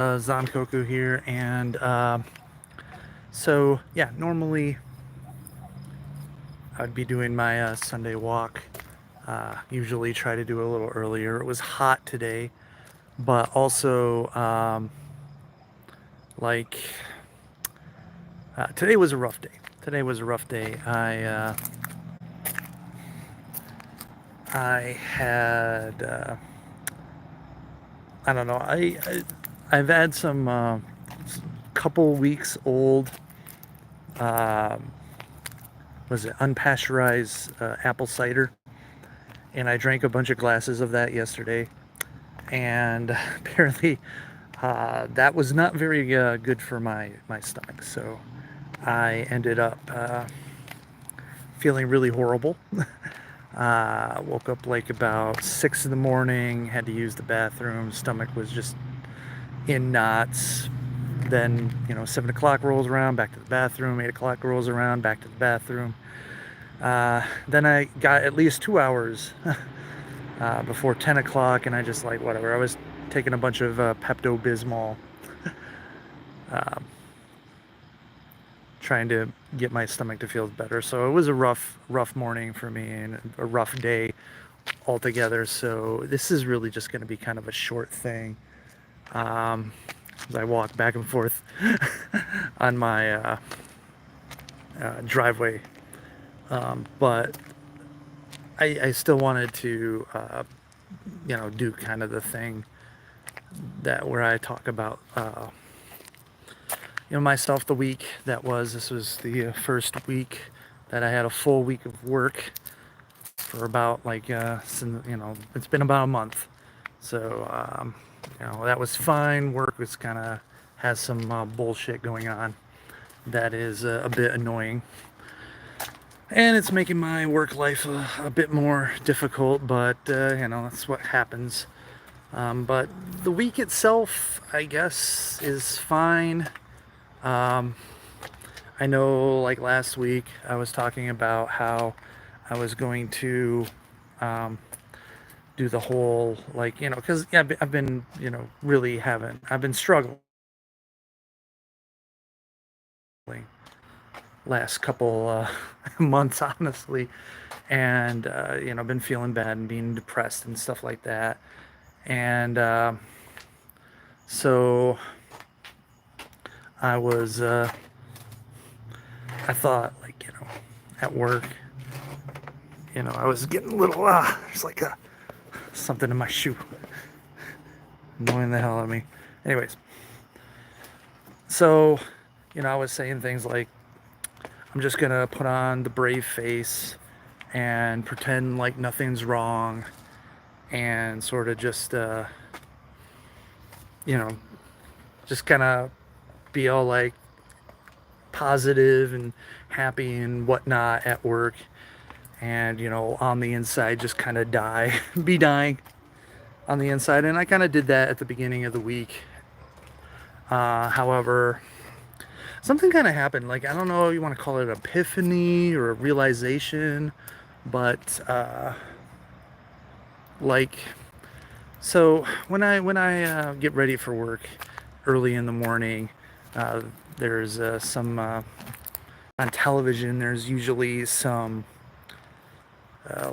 Zankoku here, and yeah, normally I'd be doing my Sunday walk. Usually try to do it a little earlier. It was hot today, but also like today was a rough day. Today was a rough day. I had I don't know. I've had some couple weeks old. Um was it unpasteurized apple cider, and I drank a bunch of glasses of that yesterday, and apparently that was not very good for my stomach. So I ended up feeling really horrible. Woke up like about 6 in the morning, had to use the bathroom. Stomach was just in knots. Then 7 o'clock rolls around, back to the bathroom. 8 o'clock rolls around, back to the bathroom. Then I got at least 2 hours before 10 o'clock, and I just like whatever. I was taking a bunch of Pepto Bismol, um, trying to get my stomach to feel better. So it was a rough morning for me and a rough day altogether. So this is really just going to be kind of a short thing. Um, as I walk back and forth on my driveway, but I still wanted to do kind of the thing that where I talk about myself the week that was. This was the first week that I had a full week of work for about it's been about a month. So that was fine. Work was kind of has some bullshit going on that is a bit annoying, and it's making my work life a bit more difficult. But that's what happens. But the week itself, I guess, is fine. Um, I know, like last week, I was talking about how I was going to um, do the whole, because yeah, I've been, really haven't. I've been struggling last couple months, honestly, and been feeling bad and being depressed and stuff like that. And so I was, I thought, at work, I was getting a little, there's like something in my shoe, annoying the hell out of me. Anyways, so, I was saying things like, I'm just gonna put on the brave face and pretend like nothing's wrong, and sort of just, you know, just kind of be all like positive and happy and whatnot at work, and on the inside just kind of be dying on the inside. And I kind of did that at the beginning of the week. However, something kind of happened. Like, I don't know if you want to call it an epiphany or a realization, but like, so when I get ready for work early in the morning, uh, there's some on television. There's usually some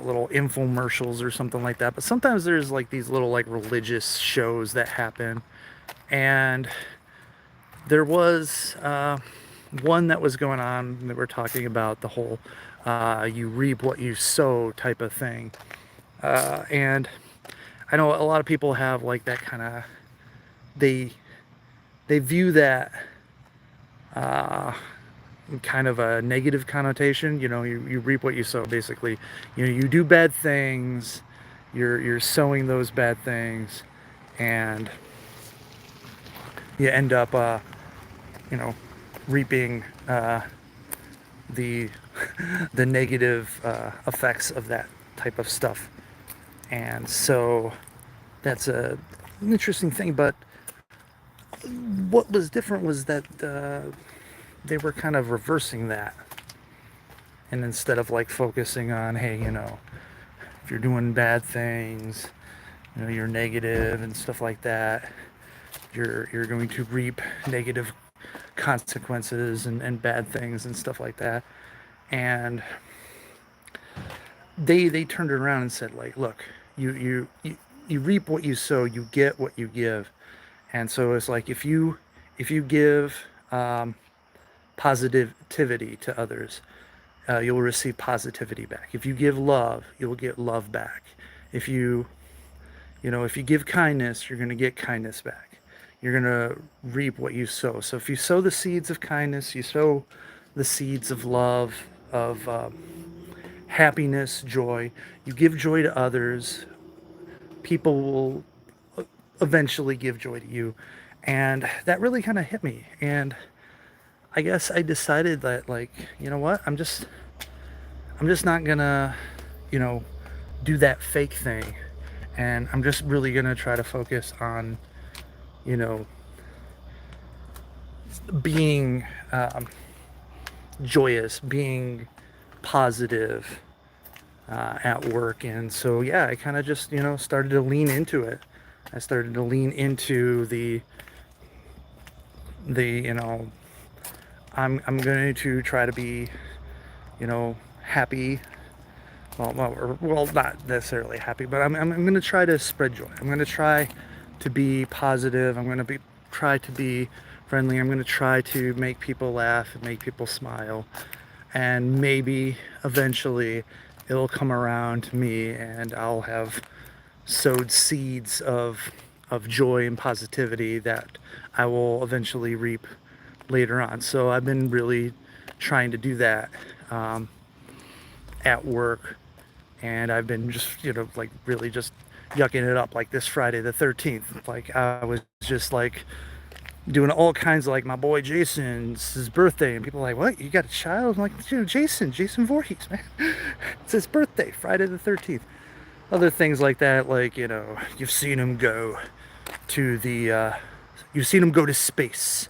little infomercials or something like that. But sometimes there's like these little like religious shows that happen, and there was one that was going on that we're talking about the whole you reap what you sow type of thing. And I know a lot of people have like that kind of, they they view that uh, kind of a negative connotation. You reap what you sow, basically. You do bad things, you're sowing those bad things, and you end up you know reaping the the negative effects of that type of stuff. And so that's an interesting thing. But what was different was that they were kind of reversing that, and instead of like focusing on, hey, if you're doing bad things, you're negative and stuff like that, you're going to reap negative consequences and bad things and stuff like that. And they turned it around and said, like, look, you reap what you sow, you get what you give. And so it's like, if you give um, positivity to others, you'll receive positivity back. If you give love, you'll get love back. If if you give kindness, you're going to get kindness back. You're going to reap what you sow. So if you sow the seeds of kindness, you sow the seeds of love, of happiness, joy, you give joy to others, people will eventually give joy to you. And that really kind of hit me. And I guess I decided that, like, you know what? I'm just not gonna, you know, do that fake thing. And I'm just really gonna try to focus on, you know, being joyous, being positive at work. And so, yeah, I kind of just, started to lean into it. I started to lean into the I'm going to try to be, happy. Well, not necessarily happy, but I'm going to try to spread joy. I'm going to try to be positive. I'm going to try to be friendly. I'm going to try to make people laugh and make people smile. And maybe eventually it'll come around to me and I'll have sowed seeds of joy and positivity that I will eventually reap later on. So I've been really trying to do that at work, and I've been just like really just yucking it up. Like this Friday the 13th, like I was just like doing all kinds of, like, my boy Jason's his birthday, and people are like, what, you got a child? I'm like, Jason Voorhees, man. It's his birthday, Friday the 13th. Other things like that, like, you've seen him go to you've seen him go to space.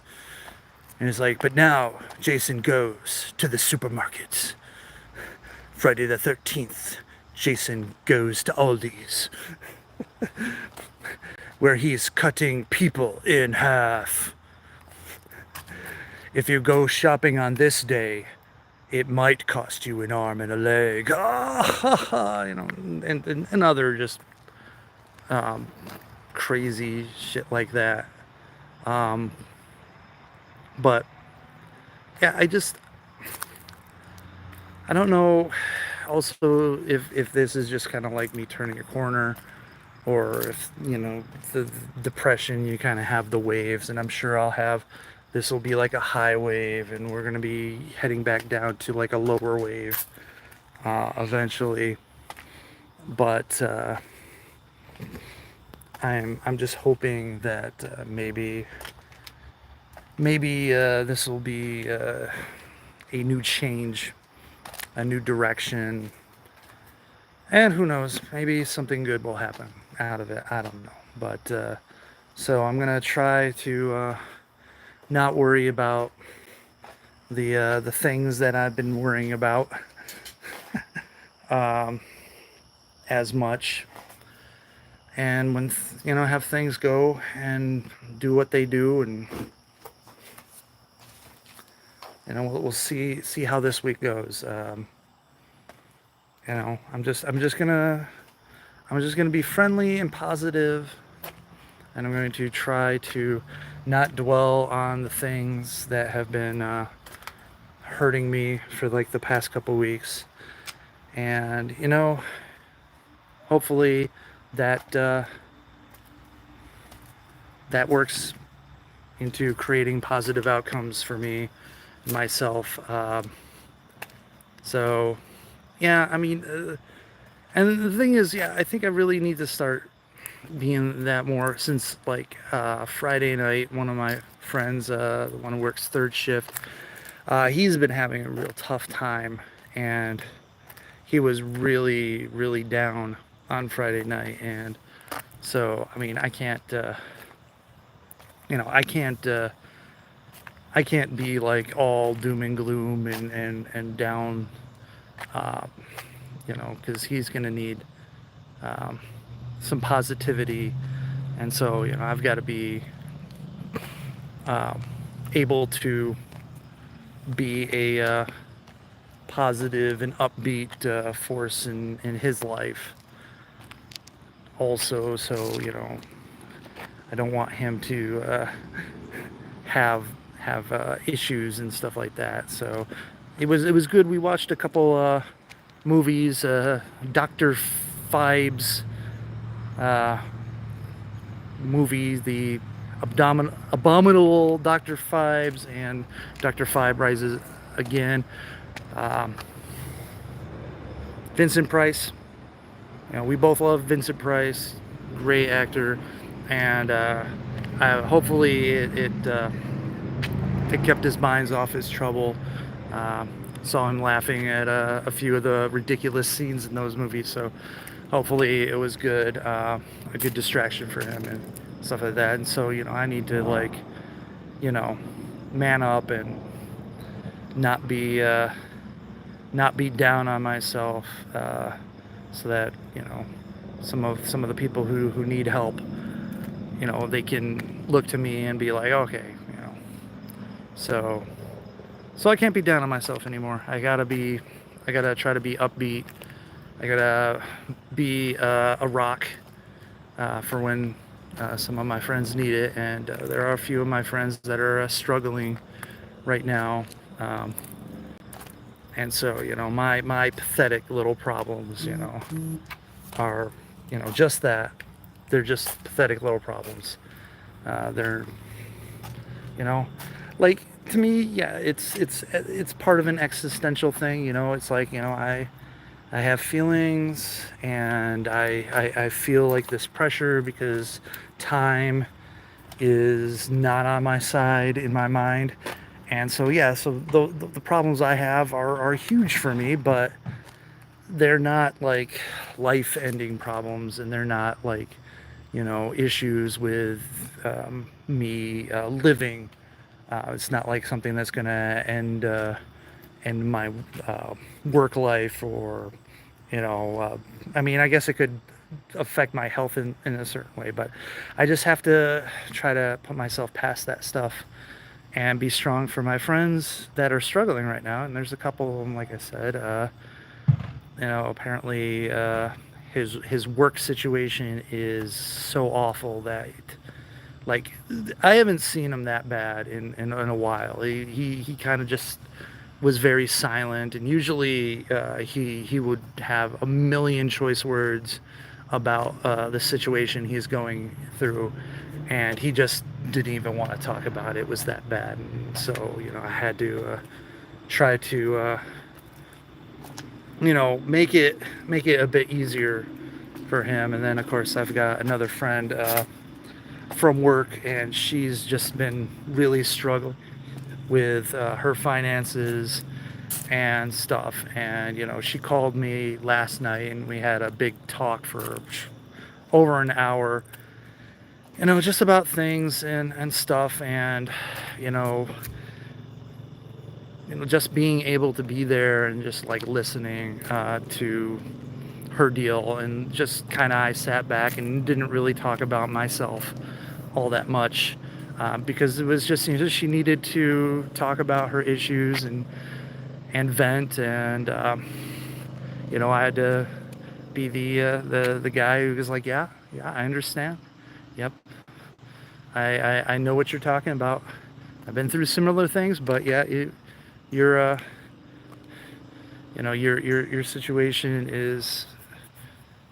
And it's like, but now Jason goes to the supermarket. Friday the 13th, Jason goes to Aldi's, where he's cutting people in half. If you go shopping on this day, it might cost you an arm and a leg. And other just crazy shit like that. But yeah, I don't know also if this is just kind of like me turning a corner, or if, the depression, you kind of have the waves, and I'm sure this will be like a high wave, and we're going to be heading back down to like a lower wave eventually. But I'm just hoping that maybe this will be a new change, a new direction, and who knows, maybe something good will happen out of it. I don't know. But so I'm gonna try to not worry about the things that I've been worrying about as much, and when have things go and do what they do, and we'll see how this week goes. I'm just gonna be friendly and positive, and I'm going to try to not dwell on the things that have been hurting me for like the past couple weeks. And hopefully that that works into creating positive outcomes for me, myself. So yeah, I mean, and the thing is, yeah, I think I really need to start being that more, since like Friday night, one of my friends, the one who works third shift, he's been having a real tough time, and he was really, really down on Friday night. And so, I mean, I can't, I can't be like all doom and gloom and down, because he's gonna need some positivity. And so, I've got to be able to be a positive and upbeat force in his life also. So, I don't want him to have issues and stuff like that. So it was good. We watched a couple movies. Dr. Phibbs uh, movie, the abominable Dr. Phibbs and Dr. Phibbs Rises Again. Um, Vincent Price. We both love Vincent Price, great actor, and hopefully it kept his minds off his trouble. Saw him laughing at a few of the ridiculous scenes in those movies, so hopefully it was good, a good distraction for him and stuff like that. And so, I need to you know, man up and not be not be down on myself, so that some of the people who need help, they can look to me and be like, okay, so I can't be down on myself anymore. I gotta try to be upbeat. I gotta be a rock for when some of my friends need it, and there are a few of my friends that are struggling right now. And so, my pathetic little problems, are, just that. They're just pathetic little problems. They're, you know, like, to me, yeah, it's part of an existential thing. It's like, I have feelings, and I feel like this pressure because time is not on my side in my mind. And so, yeah, so the problems I have are huge for me, but they're not like life ending problems, and they're not like, issues with me living. It's not like something that's going to end my work life, or, I mean, I guess it could affect my health in a certain way, but I just have to try to put myself past that stuff and be strong for my friends that are struggling right now. And there's a couple of them, like I said. Apparently his work situation is so awful that, like, I haven't seen him that bad in a while. He kind of just was very silent, and usually he would have a million choice words about the situation he's going through, and he just didn't even want to talk about it. It was that bad. And so, I had to try to make it a bit easier for him. And then, of course, I've got another friend from work, and she's just been really struggling with her finances and stuff. And she called me last night, and we had a big talk for over an hour, just about things and stuff. And just being able to be there and just like listening to her deal, and just kind of, I sat back and didn't really talk about myself all that much, because it was just, she needed to talk about her issues and vent. And I had to be the guy who was like, yeah, I understand. Yep, I know what you're talking about. I've been through similar things, but yeah, your your situation is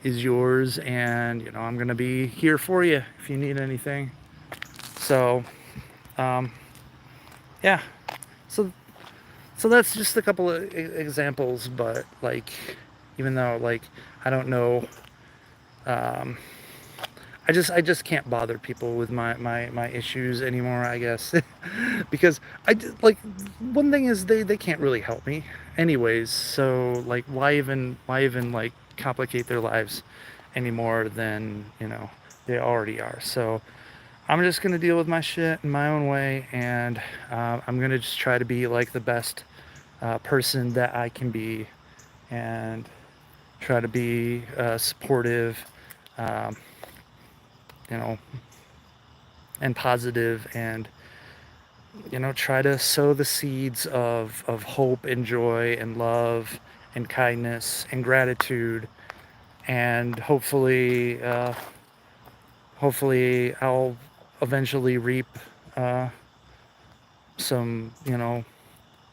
yours, and I'm gonna be here for you if you need anything. So yeah, so that's just a couple of examples. But, like, even though, like, I don't know, I just can't bother people with my issues anymore, I guess. Because like, one thing is, they can't really help me anyways, so, like, why even like complicate their lives any more than they already are. So I'm just gonna deal with my shit in my own way, and I'm gonna just try to be like the best person that I can be, and try to be supportive, um, you know, and positive, and try to sow the seeds of hope and joy and love and kindness and gratitude, and hopefully I'll eventually reap uh, some,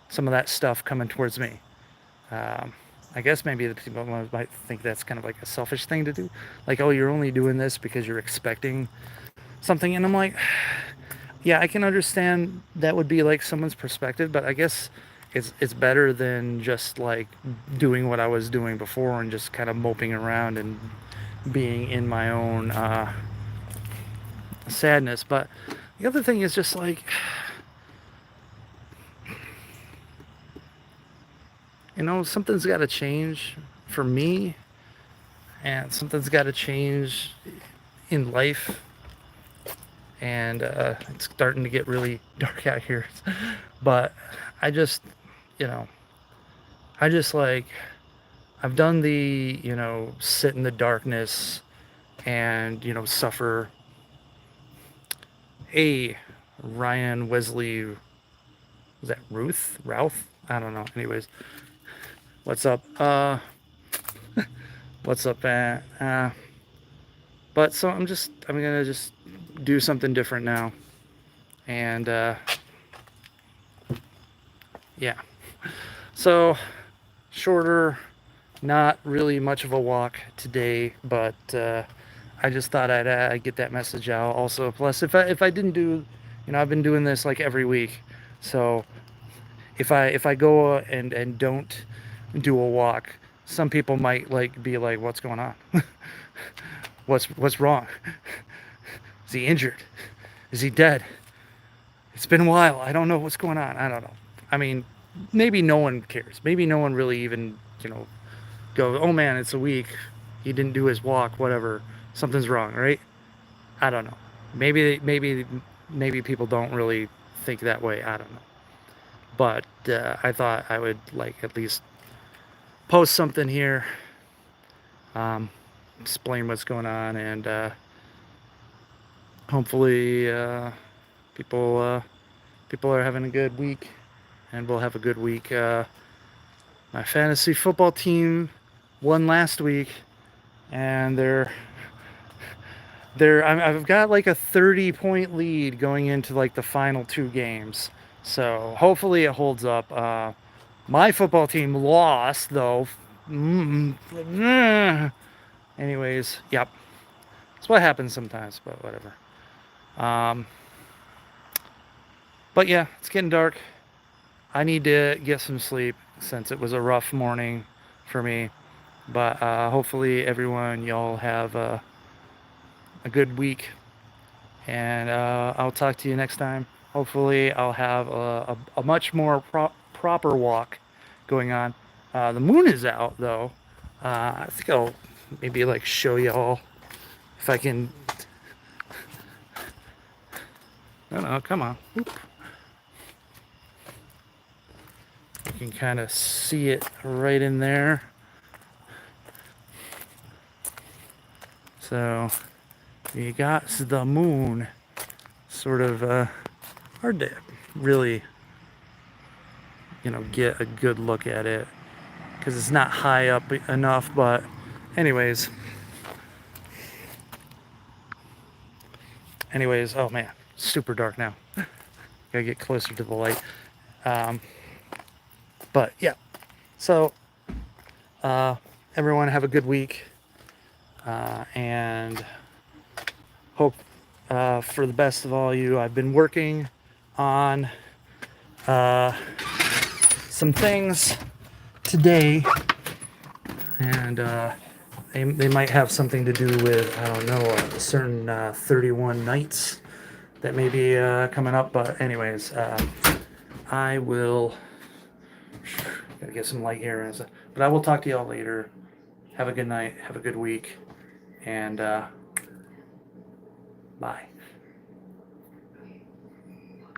some of that stuff coming towards me. Um, I guess maybe the people might think that's kind of like a selfish thing to do. Like, oh, you're only doing this because you're expecting something. And I'm like, yeah, I can understand that would be like someone's perspective, but I guess it's better than just like doing what I was doing before and just kind of moping around and being in my own sadness. But the other thing is just like, something's got to change for me, and something's got to change in life. And it's starting to get really dark out here. But I just, you know, I just like, I've done the, sit in the darkness and, suffer. Ryan Wesley, was that Routh? I don't know. Anyways, what's up? What's up, but so I'm gonna just do something different now. And, yeah. So, shorter, not really much of a walk today, but I just thought I'd get that message out. Also, plus, if I didn't do, I've been doing this like every week, so if I go and don't do a walk, some people might like be like, "What's going on? What's wrong? Is he injured? Is he dead? It's been a while. I don't know what's going on. I don't know." I mean, maybe no one cares. Maybe no one really even, go, "Oh man, it's a week. He didn't do his walk. Whatever. Something's wrong, right?" I don't know. Maybe people don't really think that way. I don't know. But I thought I would like at least post something here, um, explain what's going on, and hopefully people people are having a good week, and we'll have a good week. My fantasy football team won last week, and I've got like a 30-point lead going into like the final two games. So hopefully it holds up. My football team lost though. Anyways, yep. That's what happens sometimes, but whatever. Um, but yeah, it's getting dark. I need to get some sleep since it was a rough morning for me. But hopefully everyone, y'all have a good week. And I'll talk to you next time. Hopefully I'll have a much more proper walk going on. The moon is out though. I think I'll maybe like show y'all if I can. No, come on. Oop. You can kind of see it right in there. So you got the moon. Sort of hard to really, get a good look at it because it's not high up enough. But anyways, oh man, super dark now. Gotta get closer to the light. But yeah, so everyone have a good week, and hope for the best of all you. I've been working on some things today, and they might have something to do with, I don't know, a certain 31 nights that may be coming up. But anyways, I will gotta get some light here, but I will talk to y'all later. Have a good night, have a good week, and bye.